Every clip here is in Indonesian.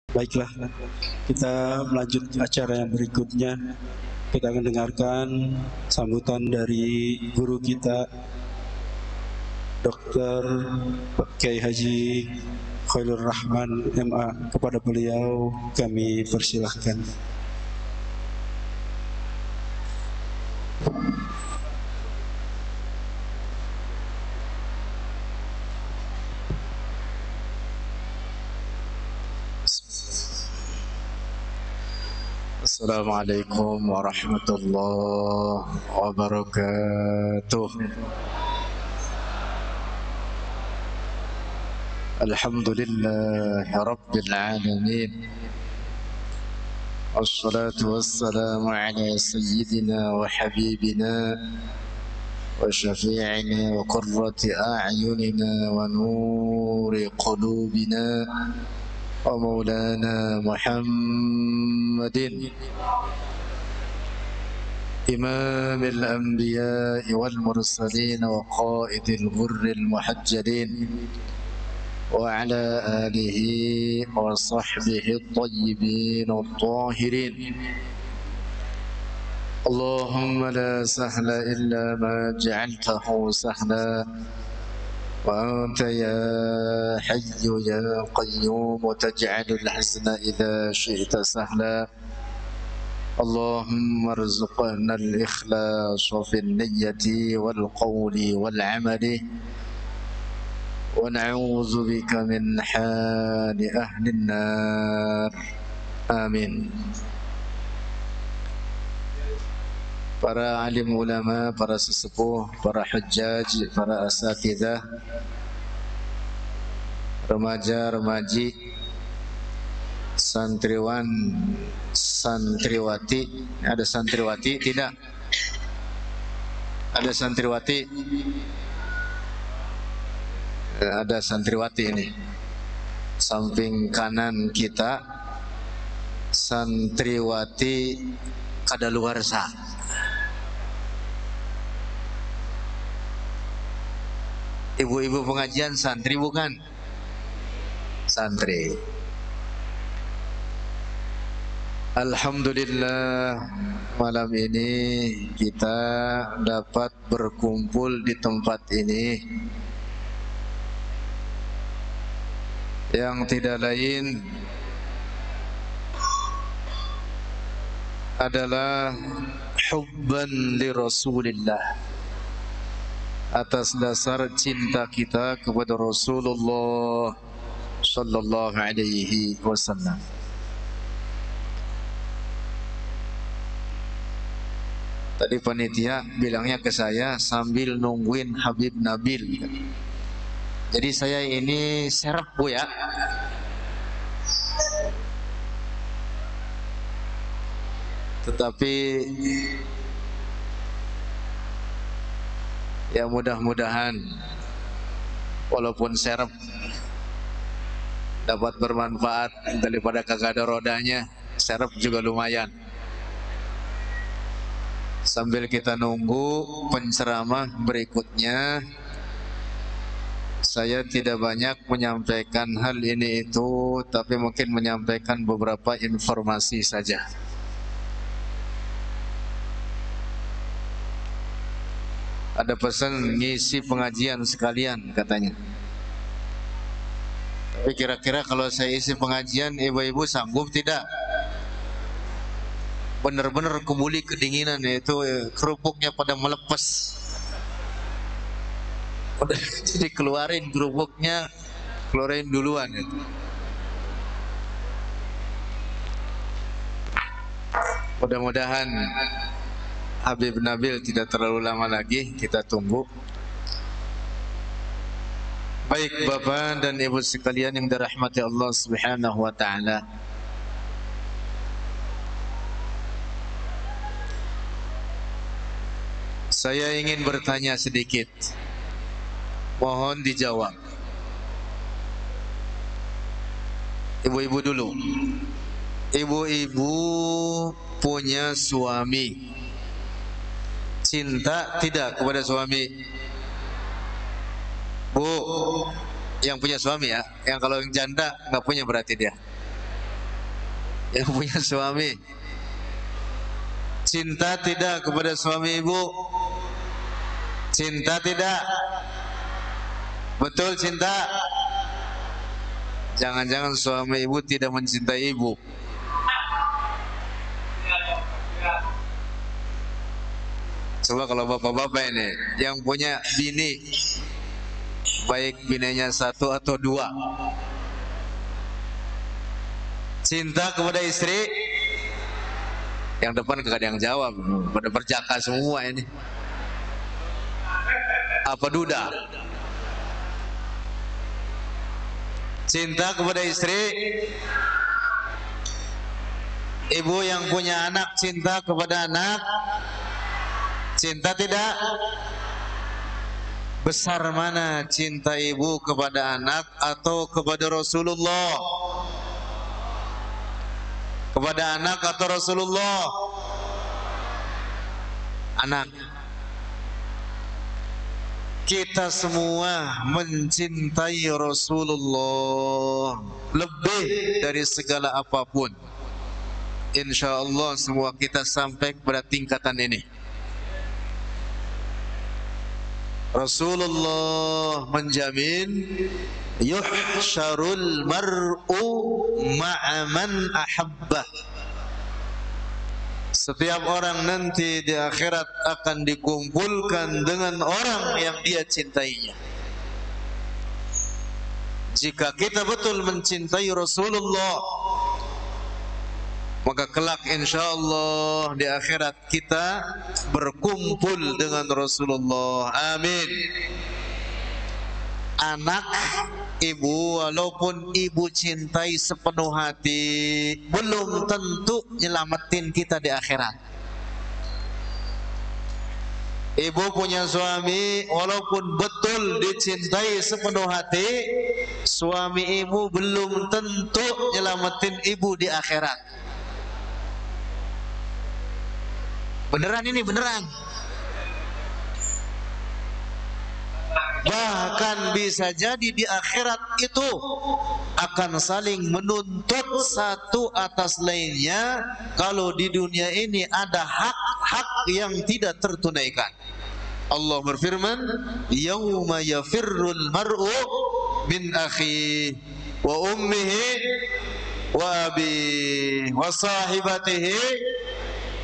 Baiklah, kita melanjut acara yang berikutnya. Kita akan dengarkan sambutan dari guru kita, Dr. Kiai Haji Khairul Rahman MA. Kepada beliau kami persilahkan. Assalamualaikum warahmatullahi wabarakatuh. Alhamdulillahi rabbil alamin. Wassalatu wassalamu ala sayyidina wa habibina wa syafi'ina wa qurrati a'yunina wa nuri qulubina ومولانا محمد إمام الأنبياء والمرسلين وقائد الغر المحجلين وعلى آله وصحبه الطيبين الطاهرين. اللهم لا سهل إلا ما جعلته سهلا وأنت يا حي يا قيوم تجعل الحزن إذا شئت سهلا. اللهم ارزقنا الإخلاص في النية والقول والعمل ونعوذ بك من حال أهل النار آمين. Para alim ulama, para sesepuh, para hujjaj, para asatidzah, remaja-remaji, santriwan, santriwati. Ada santriwati tidak? Ada santriwati? Ada santriwati ini. Samping kanan kita, santriwati kadaluarsa. Ibu-ibu pengajian santri bukan? Santri. Alhamdulillah, malam ini kita dapat berkumpul di tempat ini yang tidak lain adalah hubban li Rasulillah, atas dasar cinta kita kepada Rasulullah sallallahu alaihi wasallam. Tadi panitia bilangnya ke saya sambil nungguin Habib Nabil. Jadi saya ini serep Bu ya. Tetapi ya mudah-mudahan walaupun serep dapat bermanfaat, daripada kagak ada rodanya. Serep juga lumayan. Sambil kita nunggu penceramah berikutnya, saya tidak banyak menyampaikan hal ini itu, tapi mungkin menyampaikan beberapa informasi saja. Ada pesan ngisi pengajian sekalian katanya. Tapi kira-kira kalau saya isi pengajian, ibu-ibu sanggup tidak? Benar-benar kebuli kedinginan, itu kerupuknya pada melepas. Udah, jadi keluarin kerupuknya, keluarin duluan itu. Mudah-mudahan Habib Nabil tidak terlalu lama lagi, kita tunggu. Baik Bapak dan Ibu sekalian yang dirahmati Allah Subhanahu wa taala. Saya ingin bertanya sedikit. Mohon dijawab. Ibu-ibu dulu. Ibu-ibu punya suami, cinta tidak kepada suami? Bu, yang punya suami ya, yang kalau yang janda nggak punya berarti dia. yang punya suami, cinta tidak kepada suami ibu? Cinta tidak? Betul cinta? Jangan-jangan suami ibu tidak mencintai ibu. Coba kalau bapak-bapak ini yang punya bini, baik bininya 1 atau 2, cinta kepada istri? Yang depan gak ada yang jawab, pada berjaka semua ini. Apa duda? Cinta kepada istri? Ibu yang punya anak cinta kepada anak? Cinta tidak? Besar mana cinta ibu kepada anak atau kepada Rasulullah? Kepada anak atau Rasulullah? Anak. Kita semua mencintai Rasulullah lebih dari segala apapun. Insya Allah semua kita sampai pada tingkatan ini. Rasulullah menjamin yuhsyarul mar'u ma'aman ahabbah. Setiap orang nanti di akhirat akan dikumpulkan dengan orang yang dia cintainya. Jika kita betul mencintai Rasulullah, maka kelak insyaallah di akhirat kita berkumpul dengan Rasulullah. Amin. Anak ibu, walaupun ibu cintai sepenuh hati, belum tentu nyelamatin kita di akhirat. Ibu punya suami, walaupun betul dicintai sepenuh hati, suami ibu belum tentu nyelamatin ibu di akhirat. Beneran ini, beneran. Bahkan bisa jadi di akhirat itu akan saling menuntut satu atas lainnya kalau di dunia ini ada hak-hak yang tidak tertunaikan. Allah berfirman, "Yauma yafirrul mar'u min akhihi wa ummihi wa abihi wa sahibatihi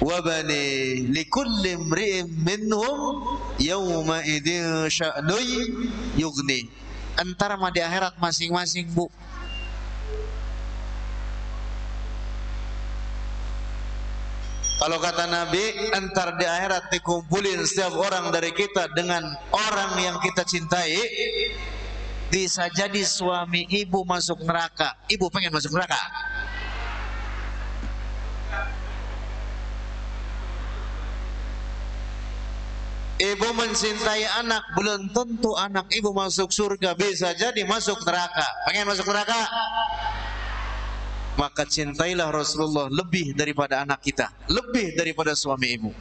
wa bani likulli imri'in minhum yawma idzin sya'nun yughni." Antara mah di akhirat masing-masing, Bu. Kalau kata Nabi, antar di akhirat dikumpulin setiap orang dari kita dengan orang yang kita cintai. Bisa jadi suami ibu masuk neraka. Ibu pengen masuk neraka? Ibu mencintai anak, belum tentu anak ibu masuk surga, bisa jadi masuk neraka. Pengen masuk neraka? Maka cintailah Rasulullah lebih daripada anak kita, lebih daripada suami ibu.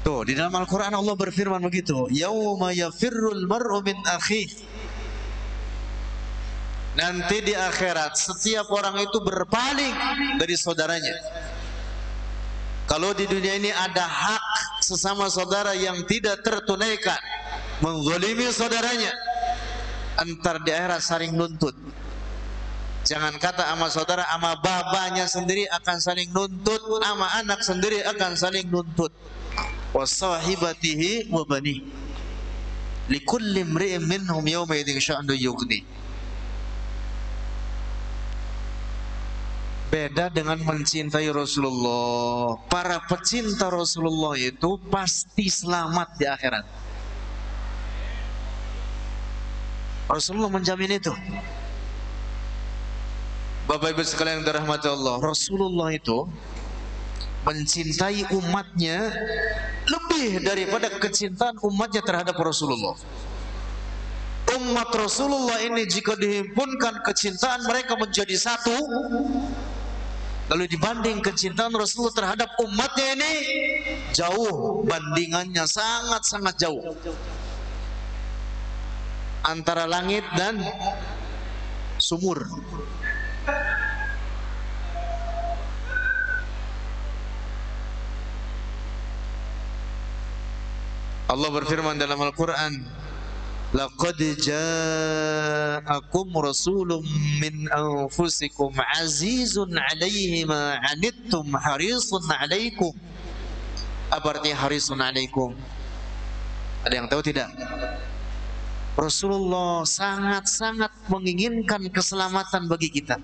Tuh, di dalam Al-Quran Allah berfirman begitu, yauma yafirrul mar'u min akhihi. Nanti di akhirat setiap orang itu berpaling dari saudaranya. Kalau di dunia ini ada hak sesama saudara yang tidak tertunaikan, menzalimi saudaranya, antar di akhirat saling nuntut. Jangan kata ama saudara, ama babanya sendiri akan saling nuntut, ama anak sendiri akan saling nuntut. Wasahibatihi wa bani likulli imri'in minhum yawma idzin sya'nun yughni. Beda dengan mencintai Rasulullah. Para pecinta Rasulullah itu pasti selamat di akhirat. Rasulullah menjamin itu. Bapak Ibu sekalian yang dirahmati Allah, Rasulullah itu mencintai umatnya lebih daripada kecintaan umatnya terhadap Rasulullah. Umat Rasulullah ini jika dihimpunkan kecintaan mereka menjadi satu, lalu dibanding kecintaan Rasulullah terhadap umatnya ini, jauh bandingannya, sangat-sangat jauh. antara langit dan sumur. Allah berfirman dalam Al-Quran, laqad ja'akum rasulun min anfusikum azizun 'alaihi ma 'anittum harisun 'alaikum. Apa artinya harisun 'alaikum? Ada yang tahu tidak? Rasulullah sangat-sangat menginginkan keselamatan bagi kita.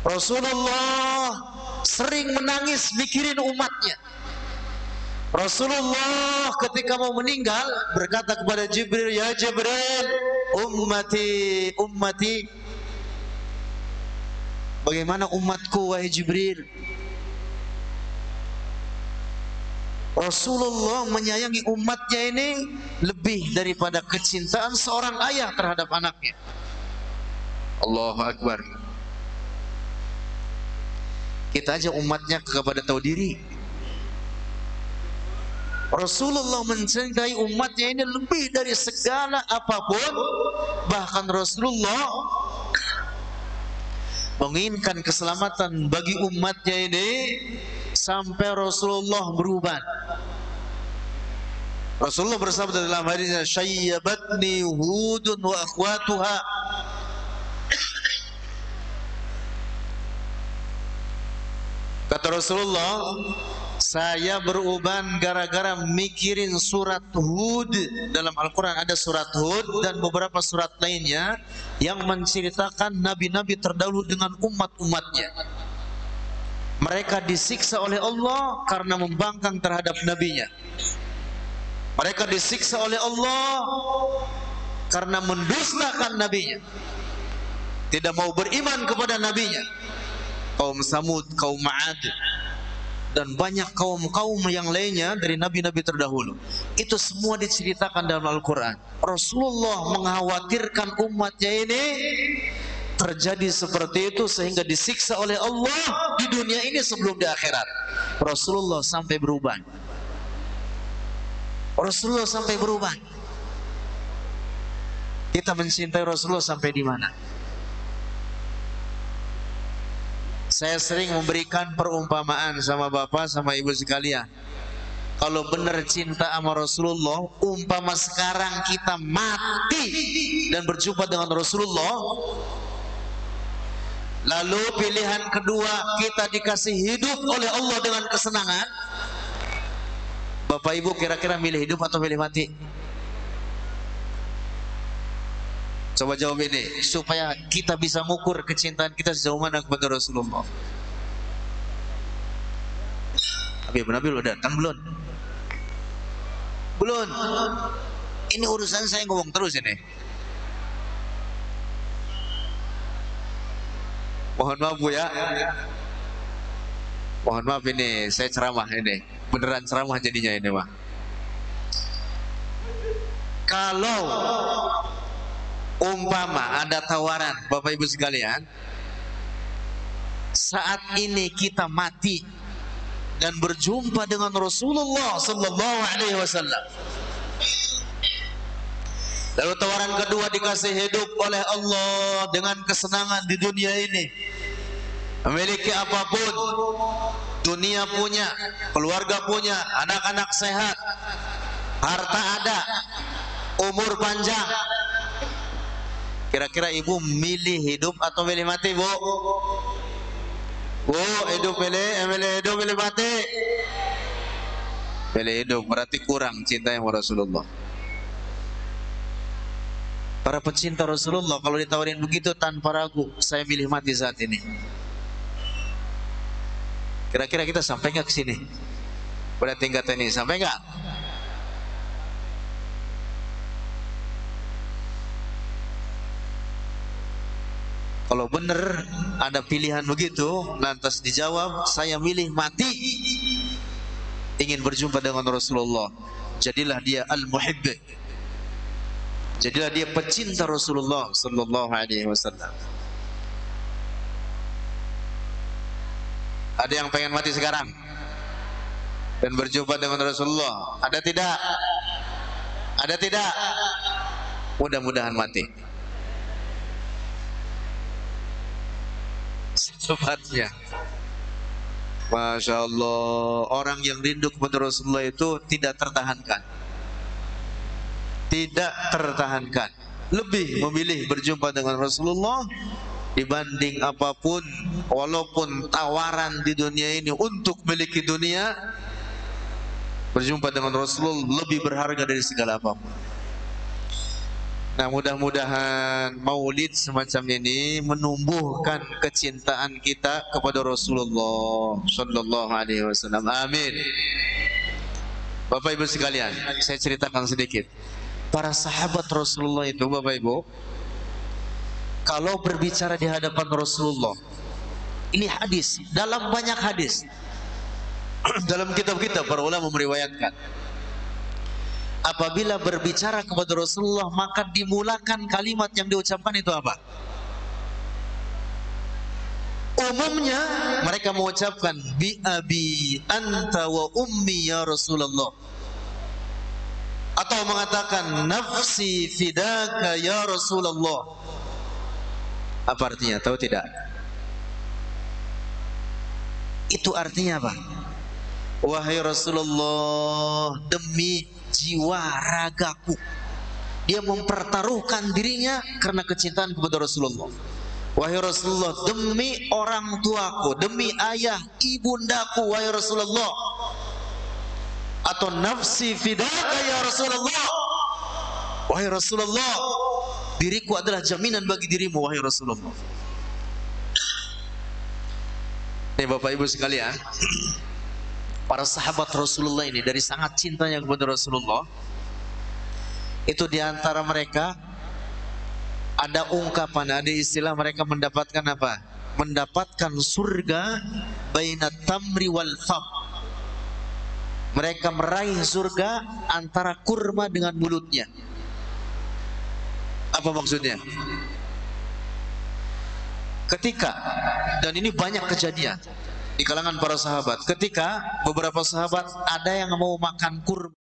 Rasulullah sering menangis mikirin umatnya. Rasulullah ketika mau meninggal berkata kepada Jibril, ya Jibril, ummati, ummati. Bagaimana umatku wahai Jibril? Rasulullah menyayangi umatnya ini lebih daripada kecintaan seorang ayah terhadap anaknya. Allahu Akbar. Kita aja umatnya kepada tahu diri. Rasulullah mencintai umatnya ini lebih dari segala apapun. Bahkan Rasulullah menginginkan keselamatan bagi umatnya ini sampai Rasulullah berubah. Rasulullah bersabda dalam hadisnya, syayyabatni Hudun wa akhwatuha. Kata Rasulullah, saya beruban gara-gara mikirin surat Hud. Dalam Al-Quran ada surat Hud dan beberapa surat lainnya yang menceritakan nabi-nabi terdahulu dengan umat-umatnya. Mereka disiksa oleh Allah karena membangkang terhadap nabinya. Mereka disiksa oleh Allah karena mendustakan nabinya, tidak mau beriman kepada nabinya. Kaum Samud, kaum Ma'ad, dan banyak kaum-kaum yang lainnya dari nabi-nabi terdahulu. Itu semua diceritakan dalam Al-Quran. Rasulullah mengkhawatirkan umatnya ini terjadi seperti itu sehingga disiksa oleh Allah di dunia ini sebelum di akhirat. Rasulullah sampai berubah. Rasulullah sampai berubah. Kita mencintai Rasulullah sampai di mana? Saya sering memberikan perumpamaan sama bapak sama ibu sekalian. Kalau benar cinta sama Rasulullah, umpama sekarang kita mati dan berjumpa dengan Rasulullah, lalu pilihan kedua kita dikasih hidup oleh Allah dengan kesenangan, bapak ibu kira-kira milih hidup atau milih mati? Coba jawab ini supaya kita bisa mengukur kecintaan kita sejauh mana kepada Rasulullah. Habib Nabil udah datang belum? Belum. Ini urusan saya ngomong terus ini. Mohon maaf Bu ya. Mohon maaf ini saya ceramah ini. Beneran ceramah jadinya ini Pak. Kalau umpama ada tawaran Bapak Ibu sekalian, saat ini kita mati dan berjumpa dengan Rasulullah sallallahu alaihi wasallam, lalu tawaran kedua dikasih hidup oleh Allah dengan kesenangan di dunia ini, memiliki apapun, dunia punya, keluarga punya, anak-anak sehat, harta ada, umur panjang. Kira-kira ibu milih hidup atau milih mati, Bu? Bu, hidup milih hidup, milih mati? Milih hidup, berarti kurang cinta yang Rasulullah. Para pecinta Rasulullah kalau ditawarin begitu tanpa ragu, saya milih mati saat ini. Kira-kira kita sampai nggak ke sini? Pada tingkat ini sampai nggak? Kalau benar ada pilihan begitu, lantas dijawab, saya milih mati, ingin berjumpa dengan Rasulullah. Jadilah dia al-muhibb. Jadilah dia pecinta Rasulullah sallallahu alaihi wasallam. Ada yang pengen mati sekarang dan berjumpa dengan Rasulullah? Ada tidak? Ada tidak? Mudah-mudahan mati. Secepatnya. Masya Allah, orang yang rindu kepada Rasulullah itu tidak tertahankan. Tidak tertahankan. Lebih memilih berjumpa dengan Rasulullah dibanding apapun. Walaupun tawaran di dunia ini untuk memiliki dunia, berjumpa dengan Rasulullah lebih berharga dari segala apapun. Nah, mudah-mudahan maulid semacam ini menumbuhkan kecintaan kita kepada Rasulullah sallallahu alaihi wasallam. Amin. Bapak Ibu sekalian, saya ceritakan sedikit. Para sahabat Rasulullah itu, Bapak Ibu, kalau berbicara di hadapan Rasulullah, ini hadis, dalam banyak hadis, dalam kitab-kitab para ulama meriwayatkan, apabila berbicara kepada Rasulullah maka dimulakan kalimat yang diucapkan itu apa? Umumnya mereka mengucapkan bi abi anta wa ummi ya Rasulullah, atau mengatakan nafsi fidaka ya Rasulullah. Apa artinya? Tahu tidak? Itu artinya apa? Wahai Rasulullah, demi jiwa ragaku, dia mempertaruhkan dirinya karena kecintaan kepada Rasulullah. Wahai Rasulullah, demi orang tuaku, demi ayah ibundaku, wahai Rasulullah. Atau nafsi fidaka ya Rasulullah, wahai Rasulullah, diriku adalah jaminan bagi dirimu, wahai Rasulullah. Nih Bapak Ibu sekalian, para sahabat Rasulullah ini dari sangat cintanya kepada Rasulullah, itu diantara mereka ada ungkapan, ada istilah, mereka mendapatkan apa? Mendapatkan surga bainat tamri wal fam. Mereka meraih surga antara kurma dengan mulutnya. Apa maksudnya? Ketika, dan ini banyak kejadian di kalangan para sahabat, ketika beberapa sahabat ada yang mau makan kurma,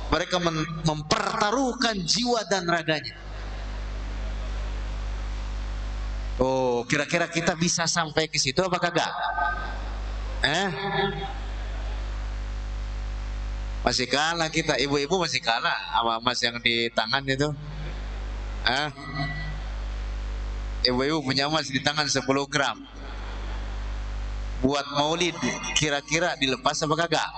mereka mempertaruhkan jiwa dan raganya. Oh, kira-kira kita bisa sampai ke situ apa kagak? Masih kalah kita, ibu-ibu masih kalah sama emas yang di tangan itu. Ibu-ibu punya emas di tangan 10 gram. Buat maulid, kira-kira dilepas apa kagak?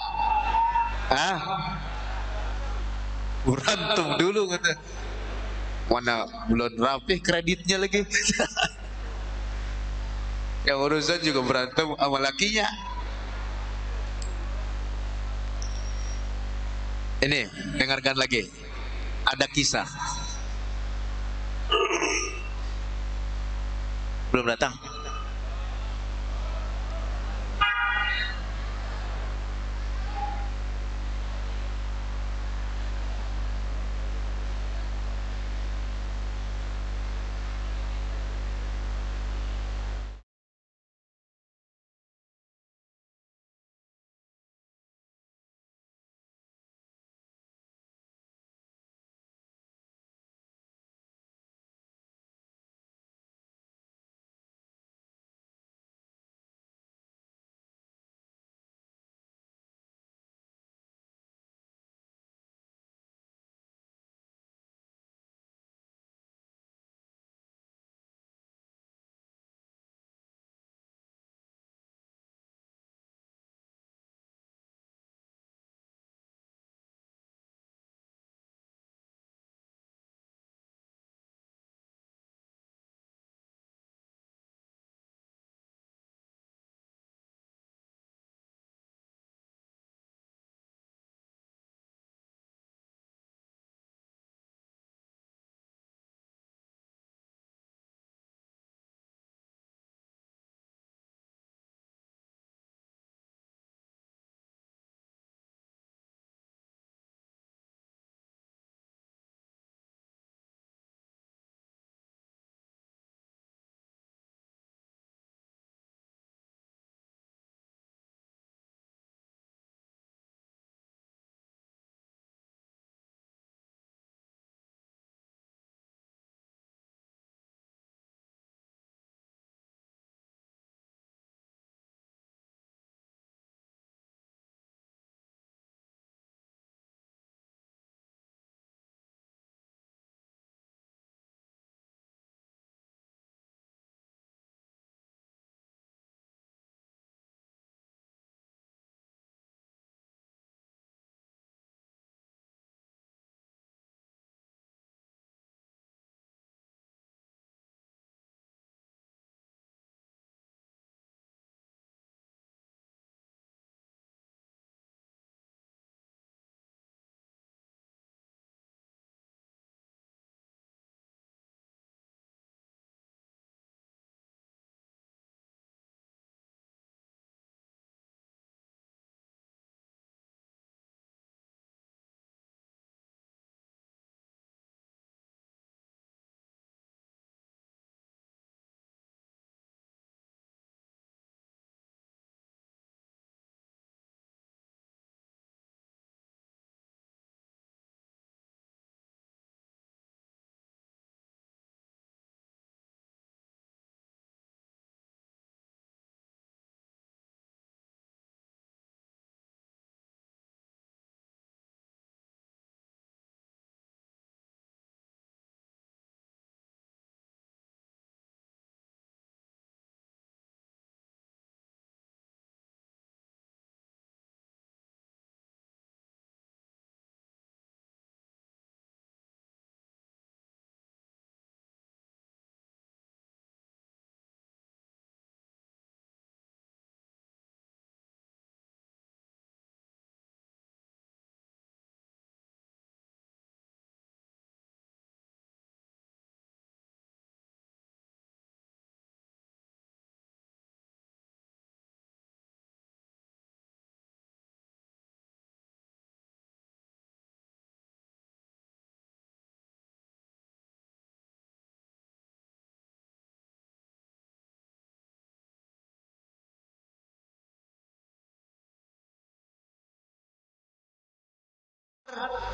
Berantem dulu kata. Mana belum rapi kreditnya lagi. Yang urusan juga berantem sama lakinya. Ini, dengarkan lagi. Ada kisah. Belum datang.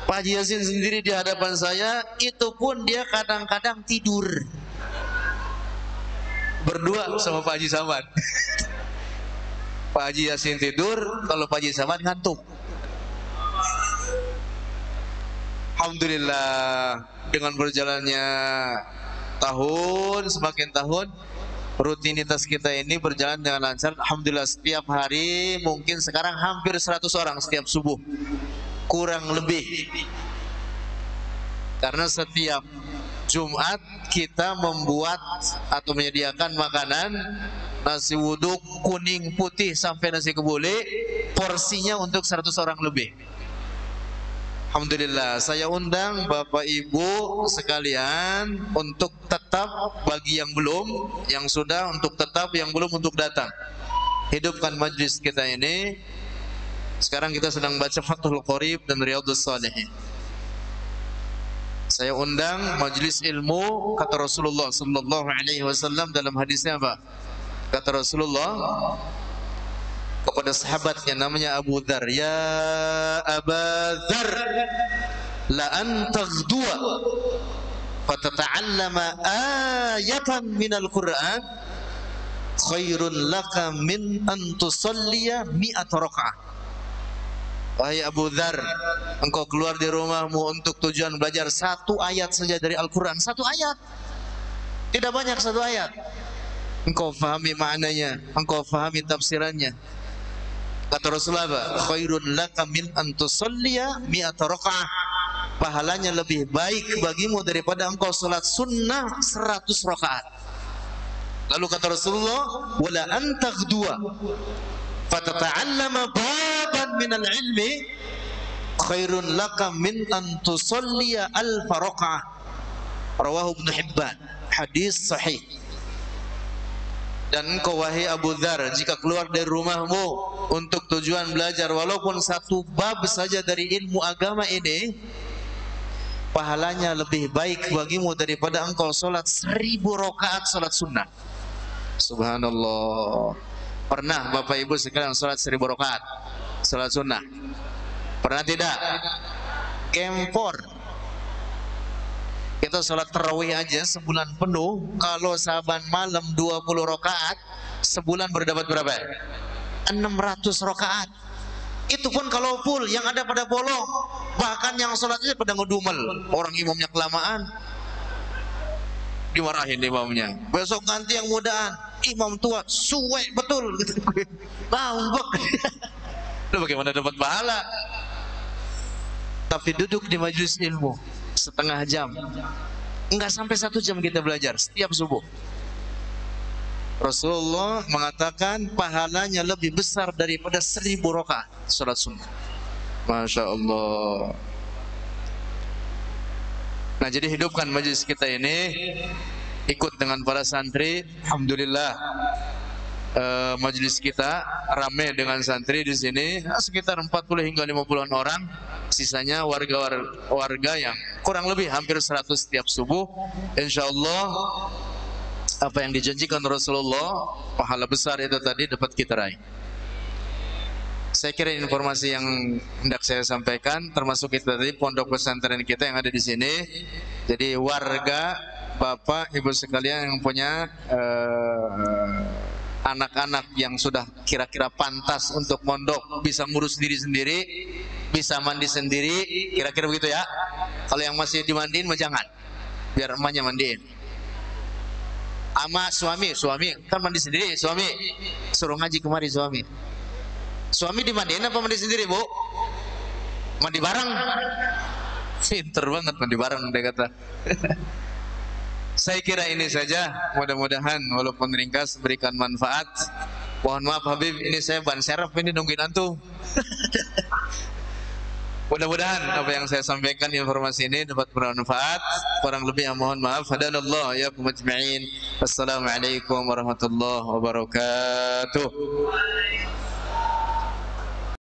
Pak Haji Yasin sendiri di hadapan saya, itu pun dia kadang-kadang tidur berdua sama Pak Haji Samad. Pak Haji Yasin tidur, kalau Pak Haji Samad ngantuk. Alhamdulillah, dengan berjalannya tahun, semakin tahun, rutinitas kita ini berjalan dengan lancar. Alhamdulillah, setiap hari mungkin sekarang hampir 100 orang setiap subuh, kurang lebih. Karena setiap Jumat kita membuat atau menyediakan makanan nasi wuduk kuning putih sampai nasi kebuli, porsinya untuk 100 orang lebih. Alhamdulillah, saya undang Bapak Ibu sekalian untuk tetap, bagi yang belum, yang sudah untuk tetap, yang belum untuk datang. Hidupkan majlis kita ini. Sekarang kita sedang baca Fathul Qorib dan Riyadhus Shalihin. Saya undang majlis ilmu, kata Rasulullah sallallahu alaihi wasallam dalam hadisnya apa? Kata Rasulullah kepada sahabatnya namanya Abu Dzar, "Ya Aba Dzar, la an taghduwa fatata'allama ayatan minal Qur'an khairun laka min an tusalliya mi'at raka'ah." Wahai Abu Dzar, engkau keluar di rumahmu untuk tujuan belajar satu ayat saja dari Al-Quran. Satu ayat, tidak banyak, satu ayat. Engkau fahami maknanya, engkau fahami tafsirannya. Kata Rasulullah, khairun laka min an tusalliya mi'at raka'ah. Pahalanya lebih baik bagimu daripada engkau salat sunnah 100 rakaat. Lalu kata Rasulullah, wala an taghduwa fatata'allama baban minal ilmi khairun laka min an tusalliya alfa raka'ah. Rawahu Ibnu Hibban, hadis sahih. Dan engkau wahai Abu Dzar, jika keluar dari rumahmu untuk tujuan belajar walaupun satu bab saja dari ilmu agama ini, pahalanya lebih baik bagimu daripada engkau sholat 1000 rakaat sholat sunnah. Subhanallah. Pernah Bapak Ibu sekalian sholat 1000 rakaat sholat sunnah? Pernah tidak? Kempor. Kita sholat tarawih aja sebulan penuh, kalau saban malam 20 rakaat, sebulan berdapat berapa? 600 rakaat. Itu pun kalau full, yang ada pada bolong. Bahkan yang sholatnya pada ngedumel. Orang imamnya kelamaan, dimarahin imamnya. Besok ganti yang mudaan, imam tua, suwe betul. Ngambek. Lu bagaimana dapat pahala? Tapi duduk di majelis ilmu setengah jam, enggak sampai 1 jam kita belajar setiap subuh. Rasulullah mengatakan pahalanya lebih besar daripada 1000 rakaat salat sunnah. Masya Allah. Nah, jadi hidupkan majelis kita ini, ikut dengan para santri. Alhamdulillah, majelis kita ramai dengan santri di sini, sekitar 40 hingga 50-an orang. Sisanya warga yang kurang lebih hampir 100 setiap subuh. Insya Allah apa yang dijanjikan Rasulullah, pahala besar itu tadi dapat kita raih. Saya kira informasi yang hendak saya sampaikan, termasuk itu tadi pondok pesantren kita yang ada di sini. Jadi warga, Bapak, Ibu sekalian yang punya anak-anak yang sudah kira-kira pantas untuk mondok, bisa ngurus diri sendiri, bisa mandi sendiri, kira-kira begitu ya. Kalau yang masih dimandiin mah jangan, biar emaknya mandiin. Ama suami kan mandi sendiri, suami suruh ngaji kemari suami. Suami dimandiin apa mandi sendiri, Bu? Mandi bareng. Pinter banget mandi bareng dia kata. Saya kira ini saja, mudah-mudahan walaupun ringkas berikan manfaat. Mohon maaf Habib, ini saya ban serep ini nungguin antum. Mudah-mudahan apa yang saya sampaikan, informasi ini dapat bermanfaat. Kurang lebih mohon maaf. Hadanallah ya kumajma'in. Assalamualaikum warahmatullahi wabarakatuh.